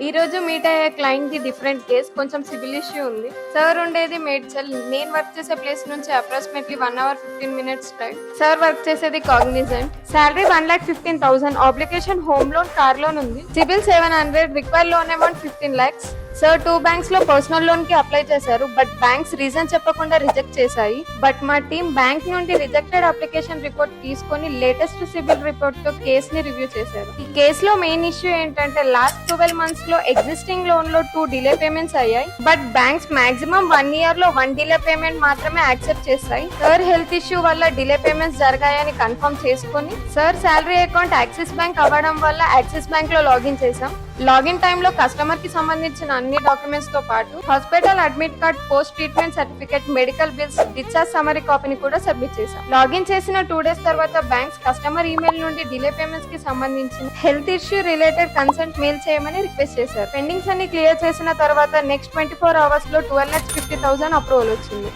ఈ రోజు మీట్ అయ్యే క్లయింట్ ది డిఫరెంట్ కేస్, కొంచెం సివిల్ ఇష్యూ ఉంది. సార్ ఉండేది మేడ్చల్, నేను వర్క్ చేసే ప్లేస్ నుంచి approximately 1 hour 15 minutes drive. Sir work చేసేది Cognizant. Salary 1,15,000, obligation home loan, car loan ఉంది. CIBIL 700, require loan amount 15 lakhs. Sir 2 banks లో పర్సనల్ లోన్ కి అప్లై చేశారు, బట్ బ్యాంక్స్ రీజన్ చెప్పకుండా రిజెక్ట్ చేశాయి. బట్ మా టీం బ్యాంక్ నుండి రిజెక్టెడ్ అప్లికేషన్ రిపోర్ట్ తీసుకొని లేటెస్ట్ సిబిల్ రిపోర్ట్ తో కేస్ ని రివ్యూ చేశారు. ఈ కేసులో మెయిన్ ఇష్యూ ఏంటంటే లాస్ట్ 12 months లో ఎగ్జిస్టింగ్ లోన్ లో 2 డిలే పేమెంట్స్ అయ్యాయి, బట్ బ్యాంక్స్ మాక్సిమం 1 year లో 1 డిలే పేమెంట్ మాత్రమే యాక్సెప్ట్ చేస్తాయి. సార్ హెల్త్ ఇష్యూ వల్ల డిలే పేమెంట్స్ జరిగాయని కన్ఫర్మ్ చేసుకుని sir salary account axis bank అవ్వడం వల్ల యాక్సిస్ బ్యాంక్ లో లాగిన్ చేశాం. లాగిన్ టైంలో కస్టమర్ కి సంబంధించిన అన్ని డాక్యుమెంట్స్ తో పాటు hospital admit card, post treatment certificate, medical bills, discharge summary కాపీని కూడా సబ్మిట్ చేశాం. లాగిన్ చేసిన 2 days తర్వాత బ్యాంక్స్ కస్టమర్ ఈమెయిల్ నుండి డిలే పేమెంట్స్ కి సంబంధించిన health issue related consent mail చేయమని రిక్వెస్ట్ చేశారు. పెండింగ్స్ అన్ని క్లియర్ చేసిన తర్వాత నెక్స్ట్ 24 hours లో 12,50,000 అప్రూవల్ వచ్చింది.